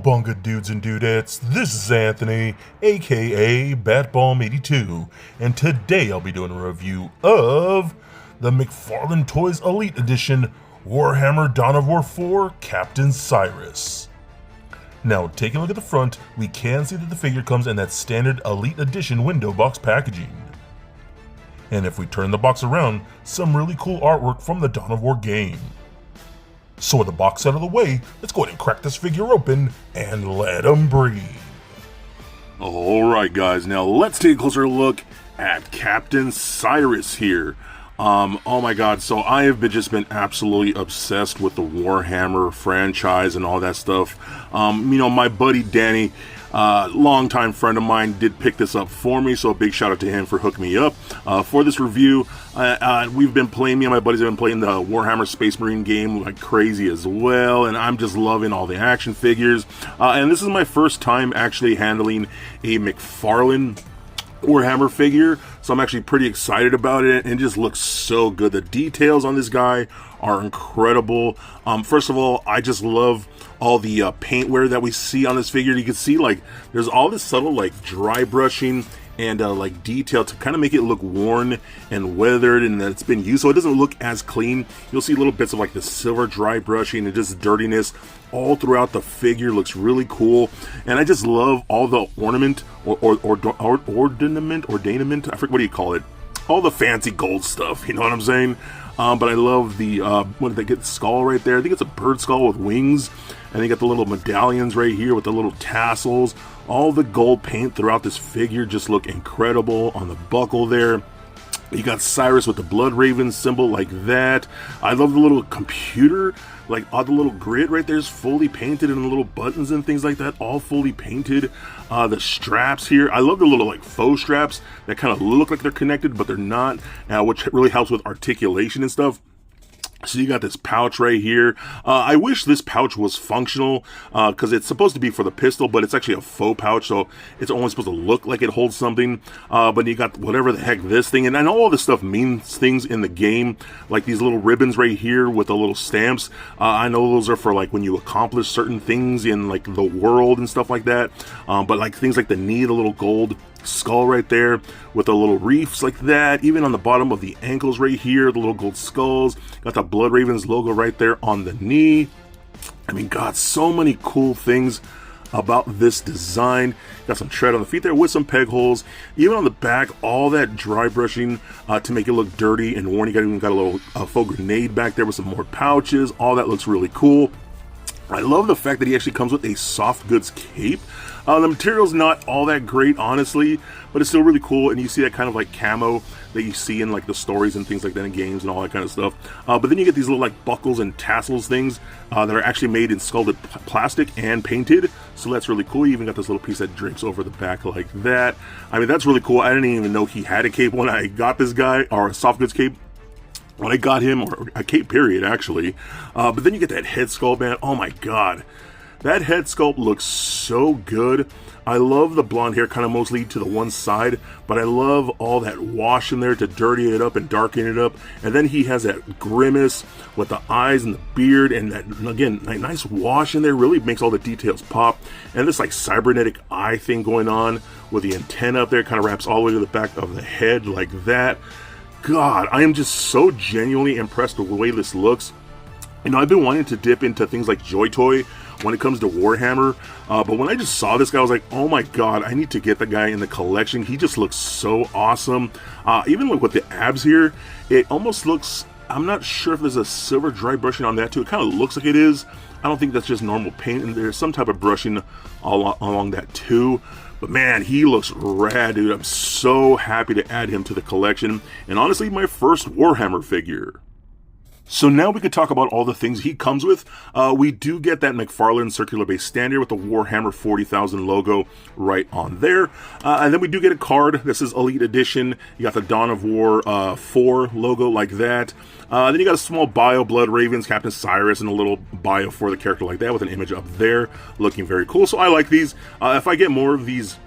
Cowabunga dudes and dudettes, this is Anthony, aka Batbalm82, and today I'll be doing a review of the Mcfarlane Toys Elite Edition Warhammer Dawn of War 4 Captain Cyrus. Now, taking a look at the front, we can see that the figure comes in that standard Elite Edition window box packaging. And if we turn the box around, some really cool artwork from the Dawn of War game. So with the box out of the way, let's go ahead and crack this figure open and let him breathe. Alright guys, now let's take a closer look at Captain Cyrus here. Oh my god, so I have just been absolutely obsessed with the Warhammer franchise and all that stuff. My buddy Danny, longtime friend of mine, did pick this up for me, so a big shout out to him for hooking me up for this review. We've been playing, me and my buddies have been playing the Warhammer Space Marine game like crazy as well, and I'm just loving all the action figures. And this is my first time actually handling a Mcfarlane Warhammer figure, so I'm actually pretty excited about it, and it just looks so good. The details on this guy are incredible. First of all, I just love all the paint wear that we see on this figure. You can see like there's all this subtle like dry brushing and like detail to kind of make it look worn and weathered and that it's been used, so it doesn't look as clean. You'll see little bits of like the silver dry brushing and just dirtiness all throughout the figure. Looks really cool, and I just love all the ornament or ornament, I forget what do you call it, all the fancy gold stuff, you know what I'm saying? But I love the what did they get, skull right there? I think it's a bird skull with wings, and they got the little medallions right here with the little tassels. All the gold paint throughout this figure just look incredible. On the buckle there, you got Cyrus with the blood raven symbol like that. I love the little computer, like all the little grid right there is fully painted, and the little buttons and things like that all fully painted. The straps here, I love the little like faux straps that kind of look like they're connected but they're not, which really helps with articulation and stuff. So you got this pouch right here. I wish this pouch was functional, because it's supposed to be for the pistol, but it's actually a faux pouch, so it's only supposed to look like it holds something. But you got whatever the heck this thing, and I know all this stuff means things in the game, like these little ribbons right here with the little stamps. I know those are for like when you accomplish certain things in like the world and stuff like that. But like things like the knee, the little gold skull right there with the little reefs like that, even on the bottom of the ankles right here, the little gold skulls, got the Blood Ravens logo right there on the knee. I mean, God, so many cool things about this design. Got some tread on the feet there with some peg holes, even on the back, all that dry brushing to make it look dirty and worn. You even got a little faux grenade back there with some more pouches. All that looks really cool. I love the fact that he actually comes with a soft goods cape. The material's not all that great, honestly, but it's still really cool, and you see that kind of like camo that you see in like the stories and things like that in games and all that kind of stuff. But then you get these little like buckles and tassels things that are actually made in sculpted plastic and painted, so that's really cool. You even got this little piece that drapes over the back like that. I mean, that's really cool. I didn't even know he had a cape when I got this guy, or a soft goods cape when I got him, or a cape period actually. But then you get that head sculpt, man. Oh my god, that head sculpt looks so good. I love the blonde hair kind of mostly to the one side, but I love all that wash in there to dirty it up and darken it up. And then he has that grimace with the eyes and the beard, and that, again, nice wash in there really makes all the details pop. And this like cybernetic eye thing going on with the antenna up there kind of wraps all the way to the back of the head like that. God, I am just so genuinely impressed with the way this looks. You know, I've been wanting to dip into things like Joy Toy when it comes to Warhammer, but when I just saw this guy, I was like, oh my god, I need to get the guy in the collection. He just looks so awesome. Even like with the abs here, it almost looks, I'm not sure if there's a silver dry brushing on that too. It kind of looks like it is. I don't think that's just normal paint, and there's some type of brushing along that too. But man, he looks rad, dude. I'm so happy to add him to the collection, and honestly, my first Warhammer figure. So now we could talk about all the things he comes with. We do get that Mcfarlane circular base standard with the Warhammer 40,000 logo right on there. And then we do get a card. This is Elite Edition. You got the Dawn of War 4 logo like that. Then you got a small bio, Blood Ravens, Captain Cyrus, and a little bio for the character like that with an image up there. Looking very cool. So I like these. If I get more of these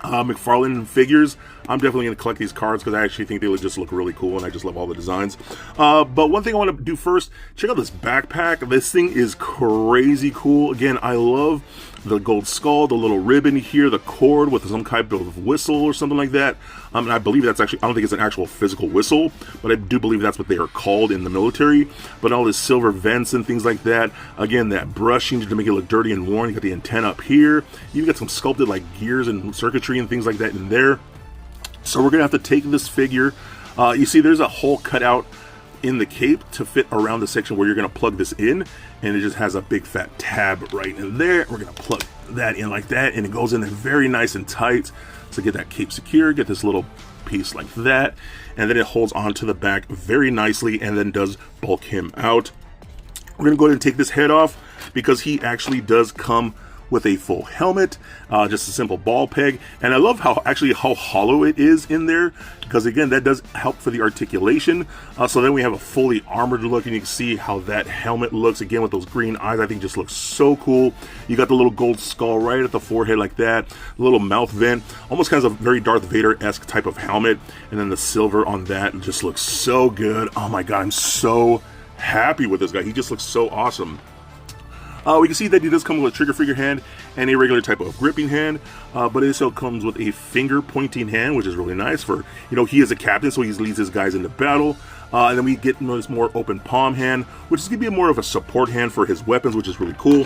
Mcfarlane figures, I'm definitely going to collect these cards because I actually think they just look really cool, and I just love all the designs. But one thing I want to do first, check out this backpack. This thing is crazy cool. Again, I love the gold skull, the little ribbon here, the cord with some type of whistle or something like that. And I believe that's actually, I don't think it's an actual physical whistle, but I do believe that's what they are called in the military. But all this silver vents and things like that. Again, that brushing to make it look dirty and worn. You got the antenna up here. You got some sculpted like gears and circuitry and things like that in there. So we're gonna have to take this figure. You see there's a hole cut out in the cape to fit around the section where you're going to plug this in, and it just has a big fat tab right in there. We're going to plug that in like that, and it goes in there very nice and tight. So get that cape secure, get this little piece like that, and then it holds onto the back very nicely and then does bulk him out. We're going to go ahead and take this head off because he actually does come with a full helmet, just a simple ball peg, and I love how hollow it is in there, because again that does help for the articulation. So then we have a fully armored look, and you can see how that helmet looks again with those green eyes. I think just looks so cool. You got the little gold skull right at the forehead like that, a little mouth vent, almost kind of a very Darth Vader-esque type of helmet, and then the silver on that just looks so good. Oh my god, I'm so happy with this guy. He just looks so awesome. We can see that he does come with a trigger finger hand and a regular type of gripping hand, but it also comes with a finger pointing hand, which is really nice for, you know, he is a captain, so he leads his guys into battle. And then we get this more open palm hand, which is going to be more of a support hand for his weapons, which is really cool.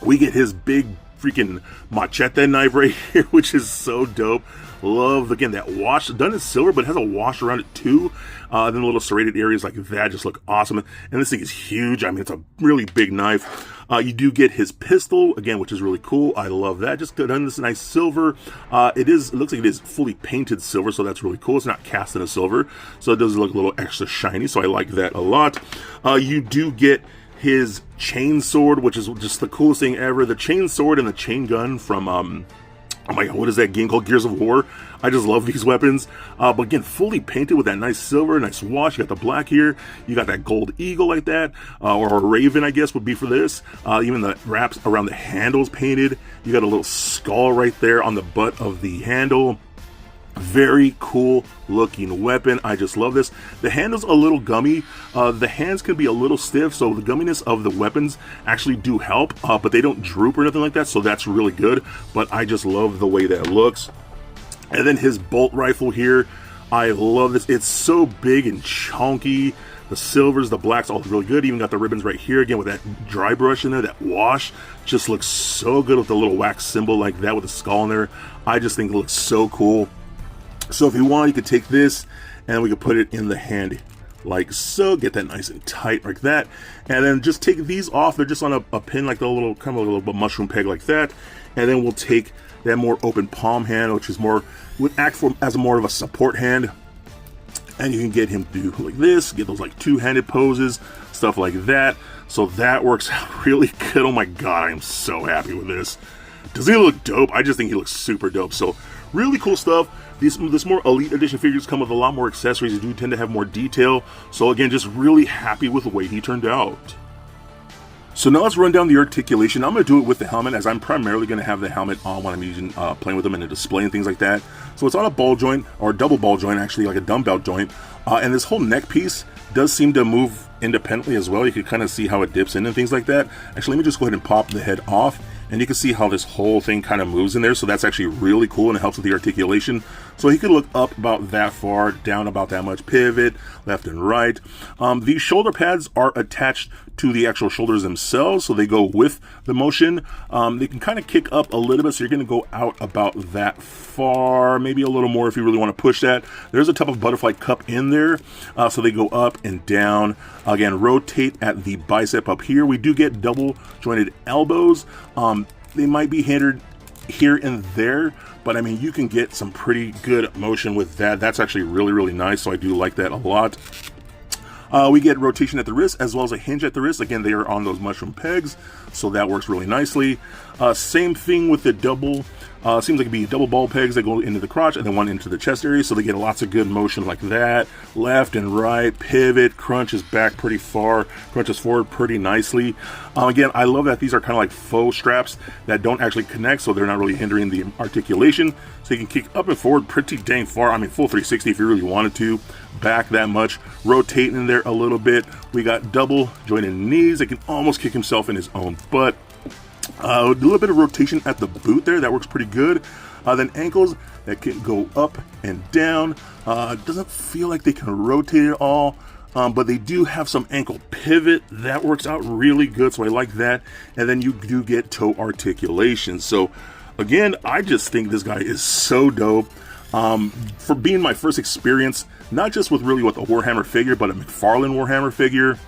We get his big freaking machete knife right here, which is so dope. Love, again, that wash, done in silver, but it has a wash around it too. Then the little serrated areas like that just look awesome. And this thing is huge. I mean, it's a really big knife. You do get his pistol, again, which is really cool. I love that. Just done this nice silver. It looks like it is fully painted silver, so that's really cool. It's not cast in a silver, so it does look a little extra shiny, so I like that a lot. You do get his chain sword, which is just the coolest thing ever. The chain sword and the chain gun from, oh my god, what is that game called? Gears of War. I just love these weapons. But again, fully painted with that nice silver, nice wash. You got the black here. You got that gold eagle like that. Or a raven, I guess, would be for this. Even the wraps around the handles painted. You got a little skull right there on the butt of the handle. Very cool looking weapon. I just love this. The handle's a little gummy. The hands can be a little stiff, so the gumminess of the weapons actually do help, but they don't droop or nothing like that, so that's really good. But I just love the way that looks. And then his bolt rifle here, I love this. It's so big and chunky. The silvers, the blacks, all really good. Even got the ribbons right here again with that dry brush in there. That wash just looks so good with the little wax symbol like that with the skull in there. I just think it looks so cool. So if you want, you could take this and we could put it in the hand like so. Get that nice and tight like that, and then just take these off. They're just on a pin, like the little kind of a little mushroom peg like that. And then we'll take that more open palm hand, which is more, would act for as more of a support hand. And you can get him to do like this, get those like two-handed poses, stuff like that. So that works out really good. Oh my god, I am so happy with this. Does he look dope? I just think he looks super dope. So really cool stuff. This more Elite Edition figures come with a lot more accessories. They do tend to have more detail. So again, just really happy with the way he turned out. So now let's run down the articulation. I'm going to do it with the helmet, as I'm primarily going to have the helmet on when I'm using playing with them in a display and things like that. So it's on a ball joint, or a double ball joint actually, like a dumbbell joint. And this whole neck piece does seem to move independently as well. You can kind of see how it dips in and things like that. Actually, let me just go ahead and pop the head off. And you can see how this whole thing kind of moves in there. So that's actually really cool, and it helps with the articulation. So he could look up about that far, down about that much, pivot, left and right. These shoulder pads are attached to the actual shoulders themselves, so they go with the motion. They can kind of kick up a little bit, so you're going to go out about that far, maybe a little more if you really want to push that. There's a type of butterfly cup in there, so they go up and down. Again, rotate at the bicep up here. We do get double jointed elbows. They might be hindered here and there, but I mean, you can get some pretty good motion with that. That's actually really, really nice, so I do like that a lot. We get rotation at the wrist as well as a hinge at the wrist. Again, they are on those mushroom pegs, so that works really nicely. Same thing with the double Seems like it'd be double ball pegs that go into the crotch and then one into the chest area, so they get lots of good motion like that. Left and right, pivot, crunches back pretty far, crunches forward pretty nicely. Again, I love that these are kind of like faux straps that don't actually connect, so they're not really hindering the articulation. So you can kick up and forward pretty dang far. I mean, full 360 if you really wanted to. Back that much, rotate in there a little bit. We got double jointed knees. It can almost kick himself in his own butt. A little bit of rotation at the boot there, that works pretty good. Then ankles that can go up and down. Doesn't feel like they can rotate at all, but they do have some ankle pivot that works out really good, so I like that. And then you do get toe articulation. So again, I just think this guy is so dope. For being my first experience, not just with really with a Warhammer figure, but a Mcfarlane Warhammer figure.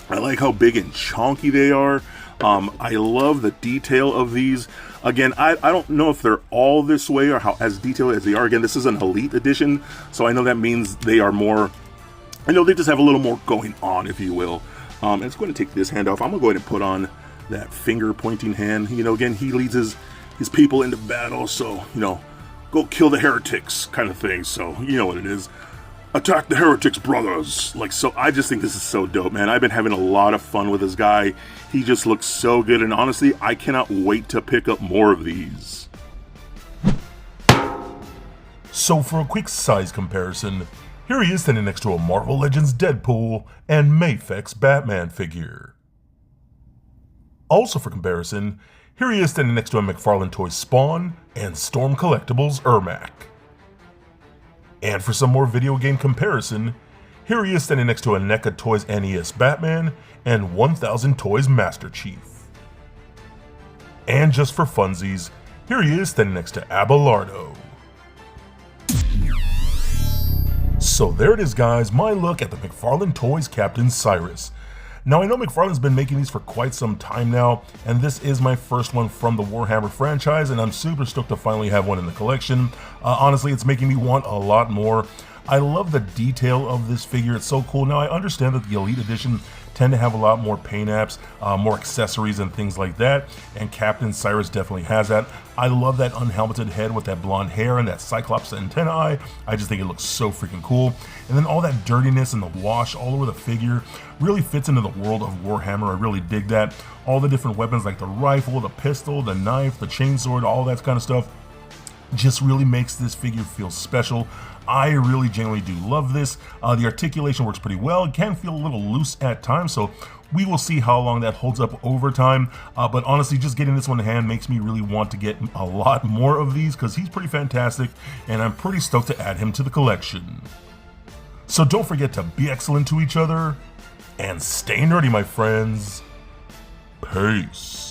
I like how big and chunky they are. I love the detail of these. Again, I don't know if they're all this way or how as detailed as they are. Again, this is an elite edition, so I know that means they are more, I know they just have a little more going on, if you will. And it's going to take this hand off. I'm going to go ahead and put on that finger pointing hand. You know, again, he leads his people into battle, so, you know, go kill the heretics kind of thing. So, you know what it is. Attack the heretics, brothers. Like, so I just think this is so dope, man. I've been having a lot of fun with this guy. He just looks so good, and honestly, I cannot wait to pick up more of these. So for a quick size comparison, here he is standing next to a Marvel Legends Deadpool and Mafex Batman figure. Also for comparison, here he is standing next to a Mcfarlane Toys Spawn and Storm Collectibles Ermac. And for some more video game comparison, here he is standing next to a NECA Toys NES Batman and 1000 Toys Master Chief. And just for funsies, here he is standing next to Abelardo. So there it is, guys, my look at the Mcfarlane Toys Captain Cyrus. Now I know Mcfarlane's been making these for quite some time now, and this is my first one from the Warhammer franchise, and I'm super stoked to finally have one in the collection. Honestly, it's making me want a lot more. I love the detail of this figure, it's so cool. Now I understand that the Elite Edition tend to have a lot more paint apps, more accessories and things like that, and Captain Cyrus definitely has that. I love that unhelmeted head with that blonde hair and that Cyclops antennae. I just think it looks so freaking cool. And then all that dirtiness and the wash all over the figure really fits into the world of Warhammer. I really dig that. All the different weapons like the rifle, the pistol, the knife, the chainsword, all that kind of stuff just really makes this figure feel special. I really genuinely do love this. The articulation works pretty well. It can feel a little loose at times, so we will see how long that holds up over time. But honestly, just getting this one in hand makes me really want to get a lot more of these because he's pretty fantastic, and I'm pretty stoked to add him to the collection. So don't forget to be excellent to each other, and stay nerdy, my friends. Peace.